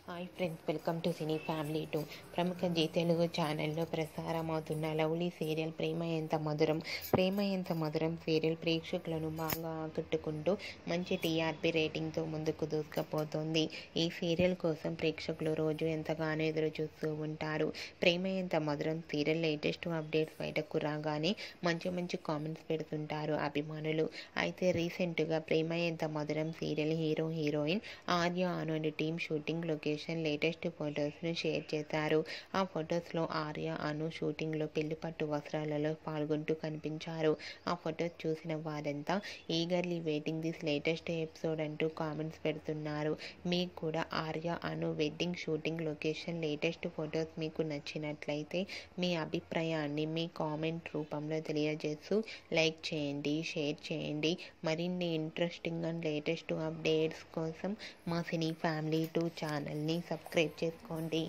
Hi friends, welcome to cine family 2. ప్రముఖ G Telugu ఛానల్లో ప్రసారమవుతున్న lovely serial ప్రేమ Entha Madhuram serial ప్రేక్షకులను బాగా ఆకట్టుకుంటూ మంచి టీఆర్పీ రేటింగ్తో ముందుకు దూసుకుపోతోంది. ఈ సీరియల్ కోసం ప్రేక్షకులు రోజు ఎంతగానో ఎదురు చూస్తూ ఉంటారు. ప్రేమ Entha Madhuram serial latest updates బయటకు రాగానే మంచి కామెంట్స్ పెడుతుంటారు అభిమానులు. అయితే రీసెంట్గా Prema Entha Madhuram serial heroine Arya Anu team shooting location latest ఫొటోస్ను షేర్ చేశారు. ఆ ఫొటోస్లో ఆర్య అను షూటింగ్లో పెళ్లి పట్టు వస్త్రాలలో పాల్గొంటూ కనిపించారు. ఆ ఫొటోస్ చూసిన వారంతా eagerly waiting this latest episode అంటూ కామెంట్స్ పెడుతున్నారు. మీకు కూడా Arya Anu wedding shooting location latest photos మీకు నచ్చినట్లయితే మీ అభిప్రాయాన్ని మీ కామెంట్ రూపంలో తెలియజేస్తూ లైక్ చేయండి, షేర్ చేయండి. మరిన్ని ఇంట్రెస్టింగ్ అండ్ లేటెస్ట్ అప్డేట్స్ కోసం మా సినీ ఫ్యామిలీ 2 ఛానల్ని సబ్స్క్రైబ్ చేసుకోండి.